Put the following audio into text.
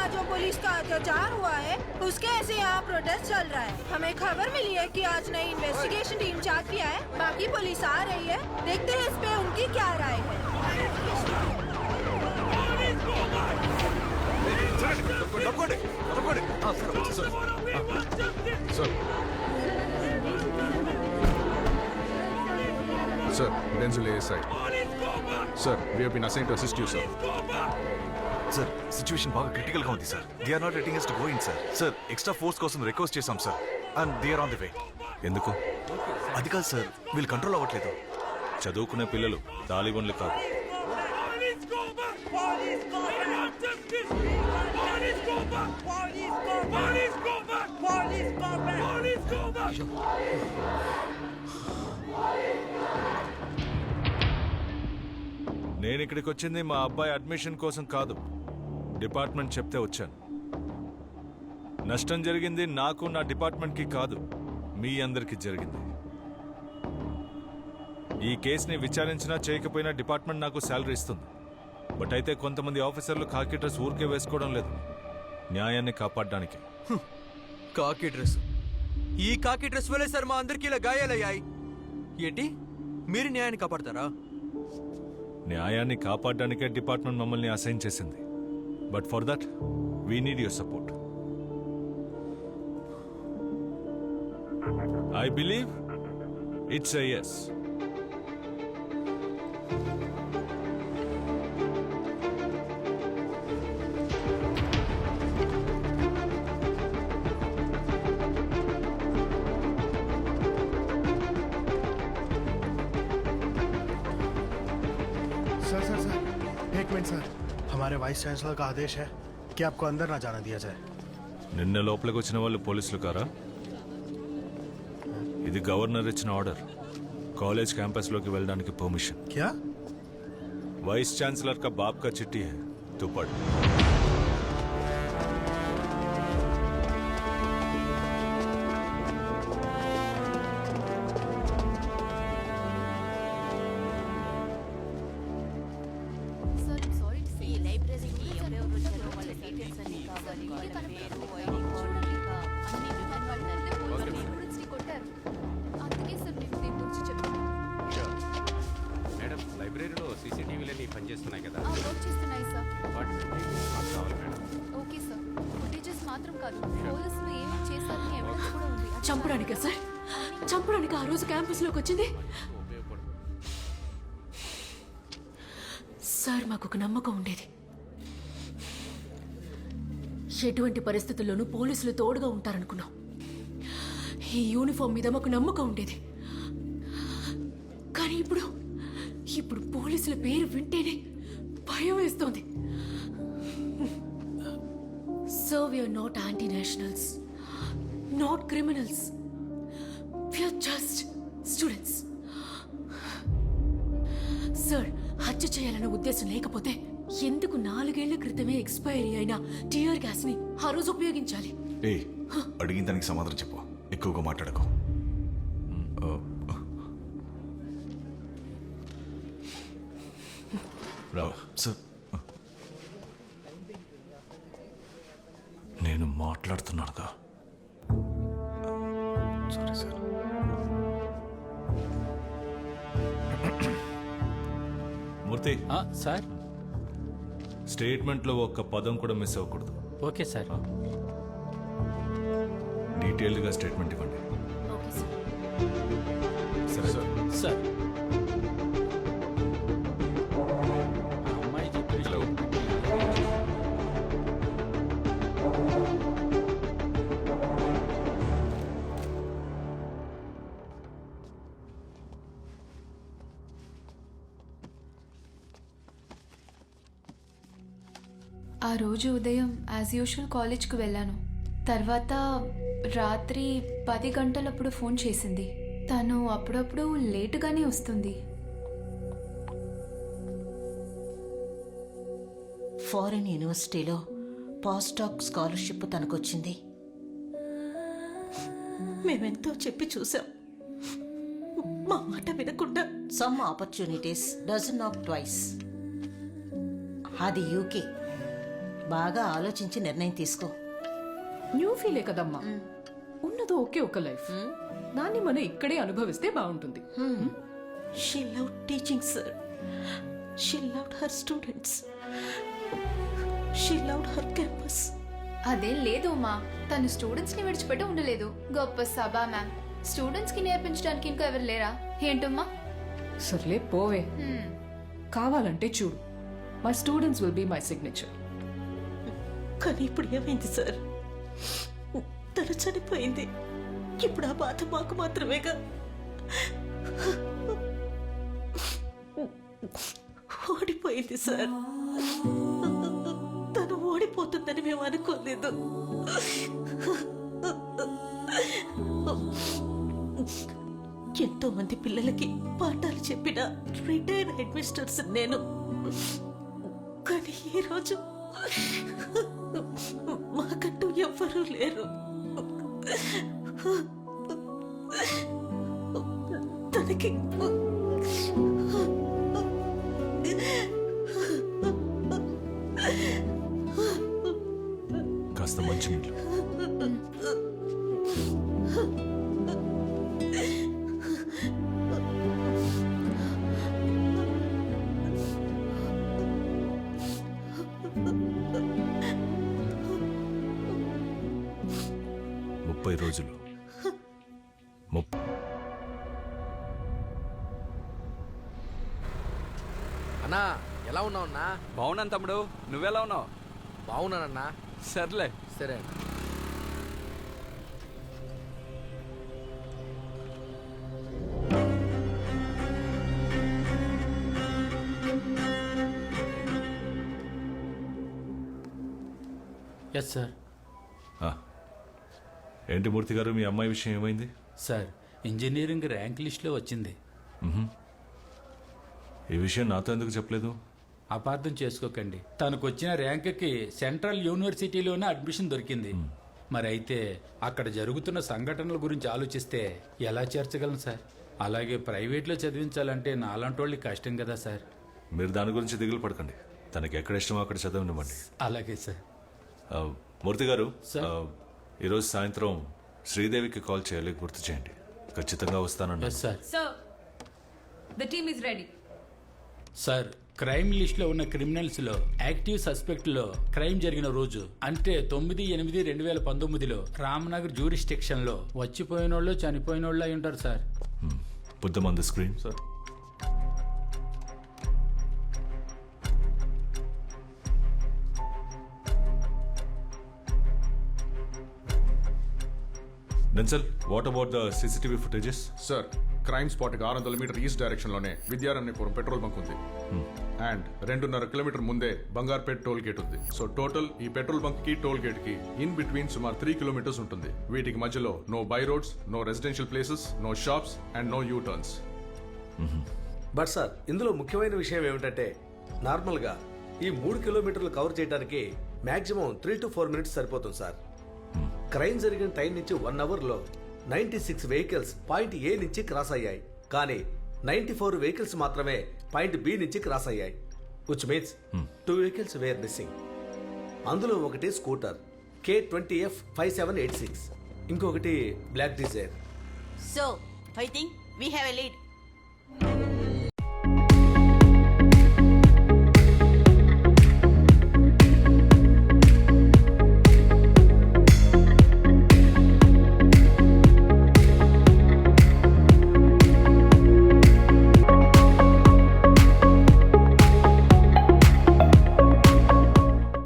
यहाँ जो पुलिस का अत्याचार हुआ है उसके ऐसे यहाँ प्रोटेस्ट चल रहा है। हमें खबर मिली है कि आज नई इन्वेस्टिगेशन टीम जा किया है, बाकी पुलिस आ रही है, देखते हैं इस पे उनकी क्या राय है। Sir, Denzil ASI. Sir, we have been assigned to assist you, sir. Sir situation బాగా క్రిటికల్ గా ఉంది sir. They are not letting us to go in sir. Sir extra force కోసం రిక్వెస్ట్ చేశాం sir. And they are on the way. ఎందుకు? అది కాదు sir, వీళ్ళు control అవ్వట్లేదు. చదువుకునే పిల్లలు, తాలిబన్లు కాదు. నేను ఇక్కడికి వచ్చింది మా అబ్బాయి అడ్మిషన్ కోసం కాదు, డిపార్ట్మెంట్ చెప్తే వచ్చాను. నష్టం జరిగింది నాకు, నా డిపార్ట్మెంట్కి కాదు, మీ అందరికీ జరిగింది. ఈ కేసుని విచారించినా చేయకపోయినా డిపార్ట్మెంట్ నాకు శాలరీ ఇస్తుంది. బట్ అయితే కొంతమంది ఆఫీసర్లు కాకి డ్రెస్ ఊరికే వేసుకోవడం లేదు, న్యాయాన్ని కాపాడడానికి. కాకి డ్రెస్, ఈ కాకి డ్రెస్ వల్లే సార్ మా అందరికి ఇలా గాయాలయ్యాయి. ఏంటి మీరు న్యాయాన్ని కాపాడతారా? న్యాయాన్ని కాపాడడానికే డిపార్ట్మెంట్ మమ్మల్ని అసైన్ చేసింది. But for that we need your support. I believe it's a yes. Sir एक मिनट सर, हमारे वाइस चांसलर का आदेश है कि आपको अंदर ना जाना दिया जाए. నిన్న లోపలికి వచ్చిన వాళ్ళు పోలీసులు కారా? ఇది గవర్నర్ ఇచ్చిన ఆర్డర్. కాలేజ్ క్యాంపస్లోకి వెళ్ళడానికి పర్మిషన్. क्या? वाइस चांसलर का बाप का चिट्ठी है, तो पढ़. లైబ్రరీలో సీసీటీవీలన్నీ పనిచేస్తున్నాయి కదా? చేస్తున్నాయి సార్. కావాలి మేడం. Okay sir. ఫుటేజెస్ మాత్రం కాదు, పోలీసులు ఏమేమి చేశారని ఎవిడెన్స్ కూడా ఉంది. చంపడానికా సార్? చంపడానికి ఆ రోజు క్యాంపస్లోకి వచ్చింది సార్. మాకు ఒక నమ్మకం ఉండేది, ఎటువంటి పరిస్థితుల్లోనూ పోలీసులు తోడుగా ఉంటారనుకున్నాం. ఈ యూనిఫామ్ మీద మాకు నమ్మకం ఉండేది. కానీ ఇప్పుడు పోలీసుల పేరు వింటేనే భయం వేస్తోంది. So we are not anti nationals, not criminals, we are just students. Sir, హత్య చేయాలన్న ఉద్దేశం లేకపోతే ఎందుకు 4 ఏళ్ల క్రితమే ఎక్స్పైరీ అయిన టియర్ గ్యాస్ ని ఆ రోజు ఉపయోగించాలి? అడిగిన దానికి సమాధానం చెప్పు, ఎక్కువగా మాట్లాడకు. సార్, నేను మాట్లాడుతున్నానుగా. Sorry sir. మూర్తి సార్. స్టేట్మెంట్లో ఒక్క పదం కూడా మిస్ అవ్వకూడదు. Okay sir. డీటెయిల్డ్గా స్టేట్మెంట్ ఇవ్వండి. సరే సార్. సార్, అమ్మాయి చెప్పి హలో. ఆ రోజు ఉదయం యాజ్ యూజువల్ కాలేజ్కి వెళ్ళాను. తర్వాత రాత్రి 10 గంటలప్పుడు ఫోన్ చేసింది. తను అప్పుడప్పుడు లేటుగానే వస్తుంది. ఫారిన్ యూనివర్సిటీలో పోస్ట్ డాక్ స్కాలర్షిప్ తనకొచ్చింది. మేమెంతో చెప్పి చూసాం, మా మాట వినకుండా. Some opportunities doesn't twice. అది యూకే. బాగా ఆలోచించి నిర్ణయం తీసుకో. న్యూ ఫీలే కదమ్మా, ఉన్నదో ఒకే ఒక లైఫ్, దాన్ని మనం ఇక్కడే అనుభవిస్తే బాగుంటుంది. She love teaching sir. She love her students. She love her campus. అదేం లేదు ఉమా, తను స్టూడెంట్స్ ని విడిచిపెట్టి ఉండలేదు. గొప్ప సభ మ్యామ్, స్టూడెంట్స్ కి నేర్పించడానికి ఇంకా ఎవరు లేరా ఏంటమ్మా? సర్లే పోవే, కావాలంటే చూడు, my students will be my signature. కానీ ఇప్పుడు ఏమైంది సార్? తను చనిపోయింది. ఇప్పుడు ఆ బాధ మాకు మాత్రమేగా. ఓడిపోయింది సార్. తను ఓడిపోతుందని మేము అనుకోలేదు. ఎంతో మంది పిల్లలకి పాఠాలు చెప్పిన రిటైర్డ్ హెడ్ మిస్టర్స్ నేను. కానీ ఈరోజు మాకంటూ ఎవ్వరూ లేరు. తనకి కాస్త మంచినీళ్ళు. ముప్పై రోజులు. అన్నా ఎలా ఉన్నావు అన్నా? బాగున్నాను తమ్ముడు, నువ్వెలా ఉన్నావు? బాగున్నానన్నా. సర్లే. సరే. Yes sir. ఏంటి మూర్తి గారు, మీ అమ్మాయి విషయం ఏమైంది? సార్, ఇంజనీరింగ్ ర్యాంక్ లిస్ట్లో వచ్చింది. ఈ విషయం నాతో ఎందుకు చెప్పలేదు? అపార్థం చేసుకోకండి, తనకు వచ్చిన ర్యాంక్కి సెంట్రల్ యూనివర్సిటీలోనే అడ్మిషన్ దొరికింది. మరి అయితే అక్కడ జరుగుతున్న సంఘటనల గురించి ఆలోచిస్తే ఎలా చేర్చగలను సార్? అలాగే ప్రైవేట్లో చదివించాలంటే నాలాంటి వాళ్ళకి కష్టం కదా సార్. మీరు దాని గురించి దిగులు పడకండి, తనకి ఎక్కడ ఇష్టమో అక్కడ చదవనివ్వండి. అలాగే సార్. మూర్తి గారు, ఈరోజు సాయంత్రం శ్రీదేవికి కాల్ చేయాలి, గుర్తు చేయండి. ఖచ్చితంగా వస్తానన్నా. Sir. The team is ready. Sir, crime లిస్ట్లో ఉన్న క్రిమినల్స్లో యాక్టివ్ సస్పెక్ట్లో క్రైమ్ జరిగిన రోజు అంటే 9/8/2019లో రామ్నగర్ జ్యూరిస్టిక్షన్లో వచ్చిపోయిన వాళ్ళు చనిపోయిన వాళ్ళు అయి ఉంటారు sir. Put them on the screen. Sir. Denzel, what about the CCTV footages? Sir, crime స్పాట్కి 600 మీటర్ ఈస్ట్ డైరెక్షన్లోనే విద్యారణ్యపురం పెట్రోల్ బంక్ ఉంది. అండ్ 2.5 కిలోమీటర్ ముందే బంగార్పేట్ టోల్ గేట్ ఉంది. సో టోటల్ ఈ పెట్రోల్ బంక్ కి టోల్ గేట్ కి ఇన్ బిట్వీన్ సుమారు 3 kilometres ఉంటుంది. వీటికి మధ్యలో no by roads, no residential places, no shops and no U turns. But sir, ఇందులో ముఖ్యమైన విషయం ఏమిటంటే నార్మల్గా ఈ 3 కిలోమీటర్లు కవర్ చేయడానికి మాక్సిమం 3 to 4 minutes సరిపోతుంది సార్. క్రైమ్ జరిగిన టైం నుంచి 1 అవర్లో 96 వెహికల్స్ పాయింట్ ఏ నుంచి క్రాస్ అయ్యాయి. కానీ 94 వెహికల్స్ మాత్రమే పాయింట్ బి నుంచి క్రాస్ అయ్యాయి. Which means 2 vehicles were missing. అందులో ఒకటి స్కూటర్ K20F5786, ఇంకొకటి black Dzire. So I think we have a lead.